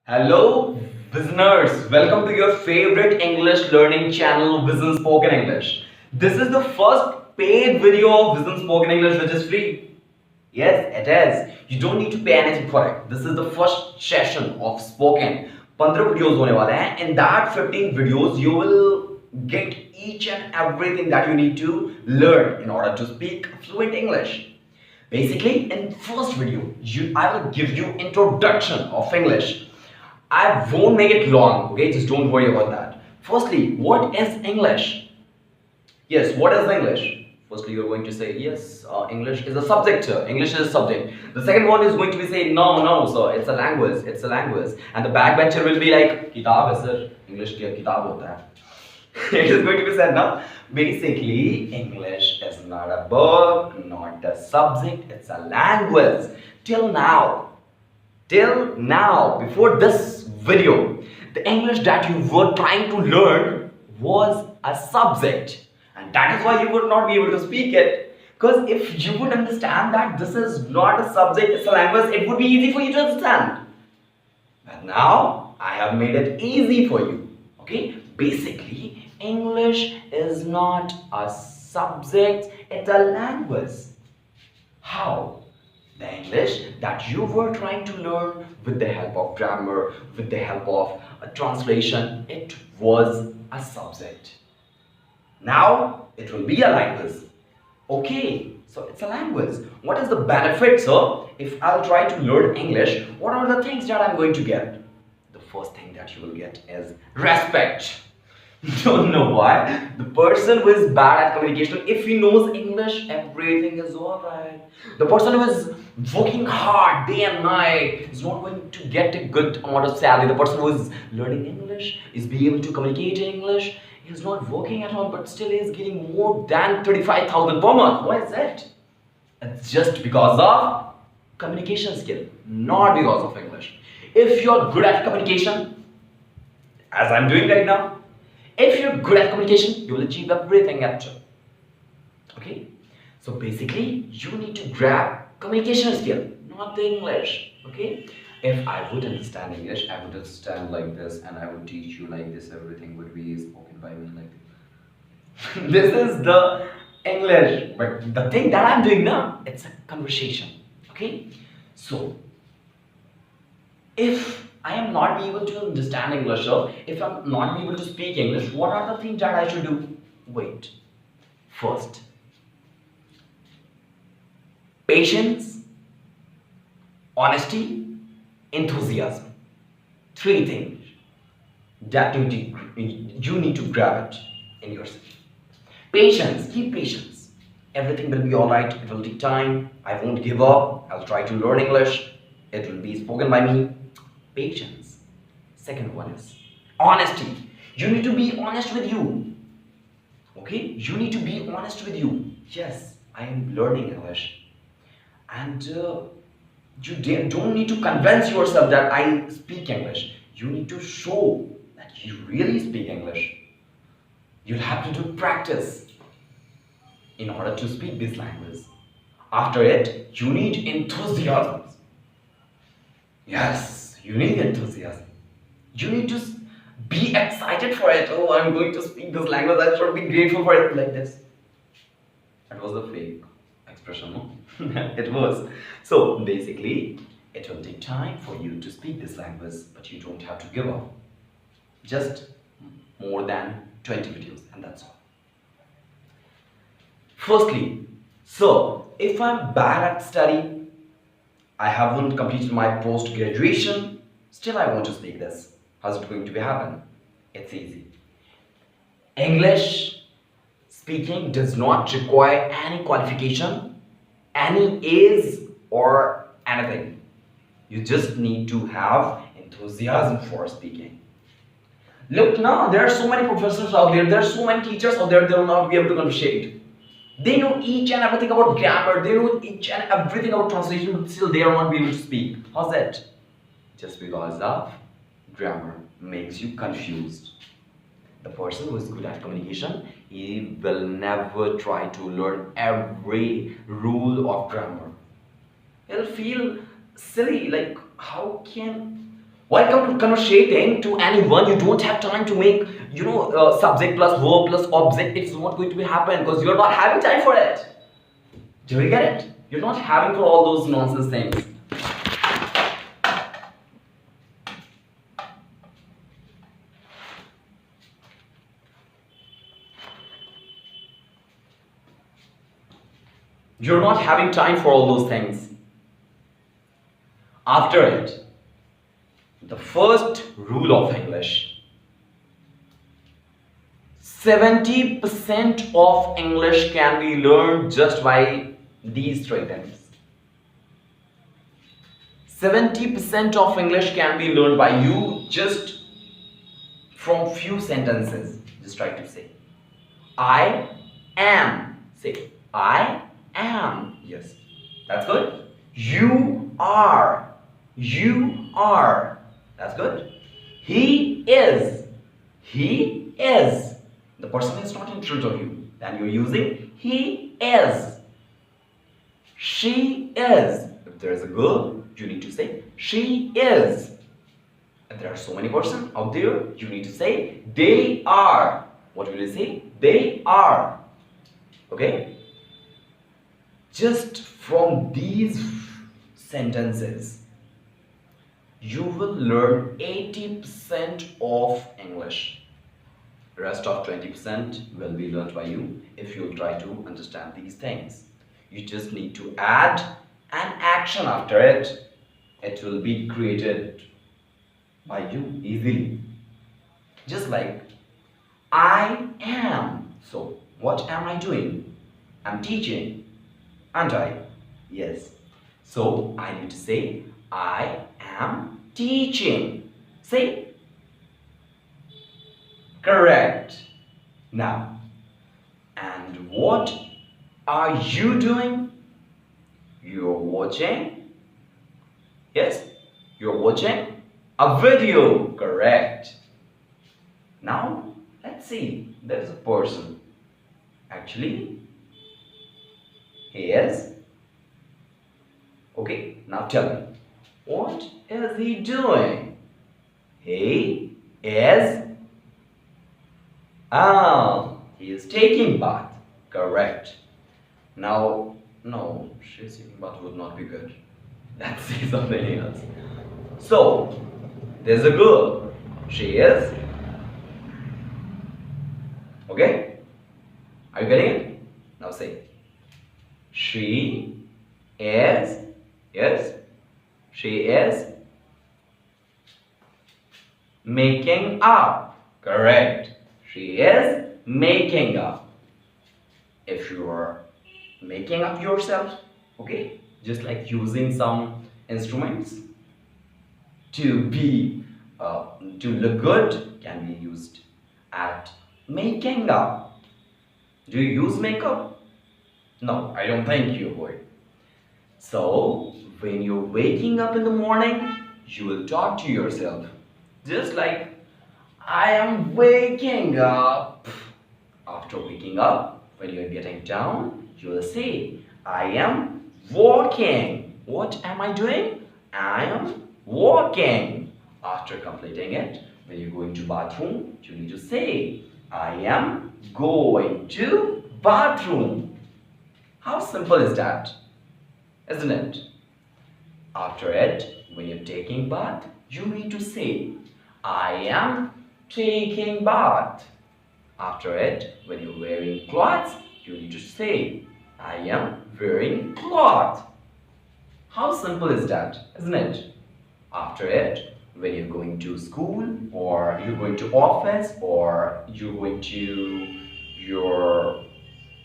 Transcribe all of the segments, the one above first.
Hello, listeners. Welcome to your favorite English learning channel, Vision Spoken English. This is the first paid video of Vision Spoken English which is free. Yes, it is. You don't need to pay anything for it. This is the first session of spoken. 15 videos होने वाले हैं. In that 15 videos, you will get each and everything that you need to learn in order to speak fluent English. Basically, in first video, I will give you introduction of English. I won't make it long, okay? Just don't worry about that. Firstly, what is English? Yes, what is English? Firstly, you're going to say, yes, English is a subject, sir. English is a subject. The second one is going to be saying, no, sir, it's a language, it's a language. And the backbencher will be like, kitab hai, sir. English kya kitab hota hai. It is going to be said now. Basically, English is not a book, not a subject, it's a language. Till now, before this video, the English that you were trying to learn was a subject, and that is why you would not be able to speak it. Because if you would understand that this is not a subject, it's a language, it would be easy for you to understand. But now I have made it easy for you. Okay, basically, English is not a subject, it's a language. How? The English that you were trying to learn with the help of grammar, with the help of a translation, it was a subject. Now it will be a language. Okay, so it's a language. What is the benefit, sir? If I'll try to learn English, what are the things that I'm going to get? The first thing that you will get is respect. Don't know why. The person who is bad at communication, if he knows English, everything is alright. The person who is working hard day and night is not going to get a good amount of salary. The person who is learning English is being able to communicate in English. He is not working at all, but still is getting more than 35,000 per month. Why is that? It's just because of communication skill, not because of English. If you're good at communication, as I'm doing right now, if you're good at communication, you will achieve everything at all. Okay? So basically, you need to grab communication skill, not the English. Okay? If I would understand English, I would understand like this and I would teach you like this. Everything would be spoken by me like this. This is the English. But the thing that I'm doing now, it's a conversation. Okay? So, if I am not be able to understand English, or if I'm not be able to speak English, what are the things that I should do? Wait. First, patience, honesty, enthusiasm. Three things that you need to grab it in yourself. Patience, keep patience. Everything will be alright, it will take time. I won't give up. I'll try to learn English. It will be spoken by me. Patience. Second one is honesty. You need to be honest with you. Okay? You need to be honest with you. Yes, I am learning English. And you don't need to convince yourself that I speak English. You need to show that you really speak English. You'll have to do practice in order to speak this language. After it, you need enthusiasm. Yes, you need enthusiasm. You need to be excited for it. Oh, I'm going to speak this language. I should be grateful for it like this. That was a fake expression, no? It was. So basically, it will take time for you to speak this language, but you don't have to give up. Just more than 20 videos, and that's all. Firstly, so if I'm bad at study, I haven't completed my post-graduation, still I want to speak this. How's it going to be happen? It's easy. English speaking does not require any qualification, any age or anything. You just need to have enthusiasm for speaking. Look now, there are so many professors out there are so many teachers out there, they will not be able to conversate. They know each and everything about grammar, they know each and everything about translation, but still they are not able to speak. How's that? Just because of grammar makes you confused. The person who is good at communication, he will never try to learn every rule of grammar. He'll feel silly, like how can While conversating to anyone, you don't have time to make, subject plus verb plus object. It's not going to be happen because you're not having time for it. Do you get it? You're not having for all those nonsense things. You're not having time for all those things. After it, the first rule of English: 70% of English can be learned just by these three things. 70% of English can be learned by you just from few sentences. Just try to say, I am. Say, I am. Yes, that's good. You are. You are. That's good. He is. He is. The person is not in front of you. Then you're using he is. She is. If there is a girl, you need to say she is. If there are so many persons out there, you need to say they are. What will you say? They are. Okay? Just from these sentences, you will learn 80% of English. The rest of 20% will be learned by you if you try to understand these things. You just need to add an action after it. It will be created by you easily. Just like I am. So, what am I doing? I'm teaching, aren't I? Yes. So, I need to say I am teaching. Say, correct. Now, and what are you doing? You're watching. Yes, you're watching a video. Correct. Now, let's see. There's a person. Actually, he is. Okay, now tell me. What is he doing? He is. He is taking bath. Correct. Now, no, she's taking bath would not be good. Let's see something else. So, there's a girl. She is. Okay? Are you getting it? Now say. She is. Yes. She is making up. Correct. She is making up. If you are making up yourself, okay, just like using some instruments to be to look good can be used at making up. Do you use makeup? No, I don't think you would. So when you're waking up in the morning, you will talk to yourself just like I am waking up. After waking up, when you're getting down, you will say, I am walking. What am I doing? I am walking. After completing it, when you're going to bathroom, you need to say, I am going to bathroom. How simple is that? Isn't it? After it, when you're taking bath, you need to say, I am taking bath. After it, when you're wearing clothes, you need to say, I am wearing cloth. How simple is that, isn't it? After it, when you're going to school, or you're going to office, or you're going to your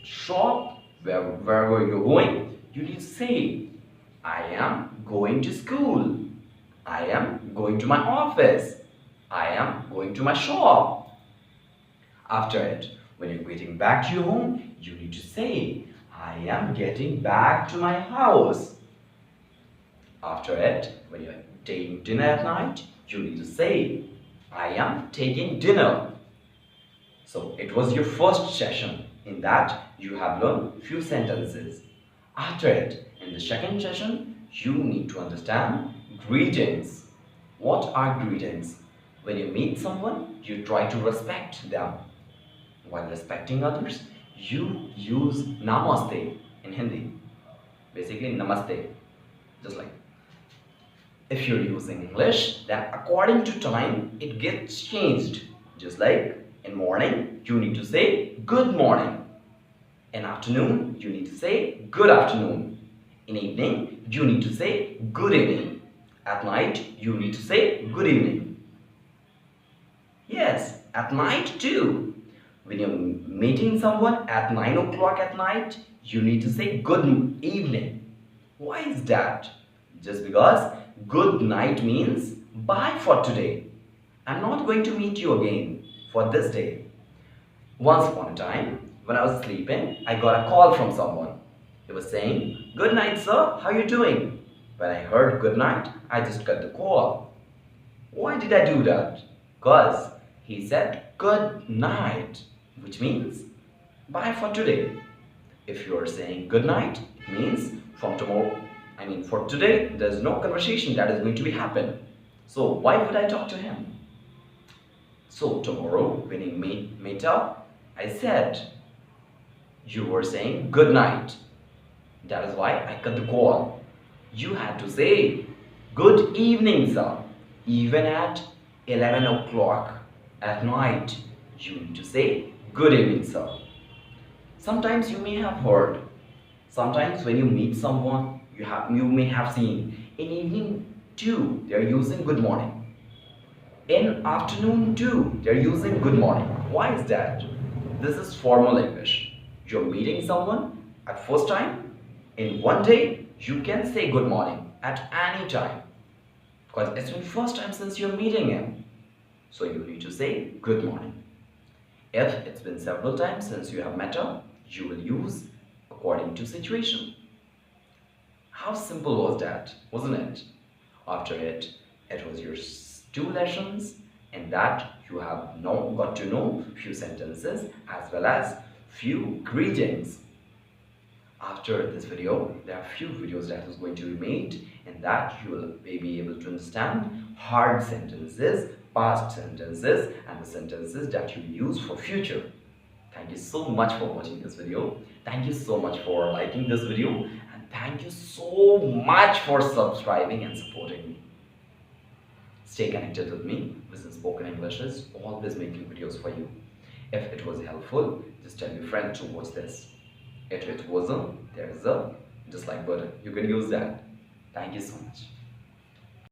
shop, wherever you're going, you need to say, I am going to school. I am going to my office. I am going to my shop. After it, when you're getting back to your home, you need to say, I am getting back to my house. After it, when you're taking dinner at night, you need to say, I am taking dinner. So it was your first session. In that, you have learned few sentences. After it, in the second session, you need to understand greetings. What are greetings? When you meet someone, you try to respect them. While respecting others, you use namaste in Hindi. Basically, namaste. Just like if you're using English, then according to time, it gets changed. Just like in morning, you need to say good morning. In afternoon, you need to say good afternoon. In evening, you need to say good evening. At night, you need to say good evening. Yes, at night too. When you're meeting someone at 9 o'clock at night, you need to say good evening. Why is that? Just because good night means bye for today. I'm not going to meet you again for this day. Once upon a time, when I was sleeping, I got a call from someone. He was saying, "Good night, sir, how are you doing?" When I heard good night, I just cut the call. Why did I do that? Because he said good night, which means bye for today. If you are saying good night, it means from tomorrow, for today, there's no conversation that is going to be happen. So why would I talk to him? So tomorrow, when we meet up, I said, you were saying good night. That is why I cut the call. You had to say good evening, sir. Even at 11 o'clock at night, you need to say good evening, sir. Sometimes you may have heard, sometimes when you meet someone, you may have seen in evening too, they are using good morning. In afternoon too, they are using good morning. Why is that? This is formal English. You're meeting someone at first time, in one day, you can say good morning at any time. Because it's been first time since you're meeting him. So you need to say good morning. If it's been several times since you have met her, you will use according to situation. How simple was that, wasn't it? After it was your 2 lessons, in that you have got to know few sentences as well as few greetings. After this video, there are few videos that is going to be made, in that you will be able to understand hard sentences, past sentences, and the sentences that you use for future. Thank you so much for watching this video. Thank you so much for liking this video, and thank you so much for subscribing and supporting me. Stay connected with me. Listen Spoken English is always making videos for you. If it was helpful, just tell your friend to watch this. If it wasn't, there is a dislike button. You can use that. Thank you so much.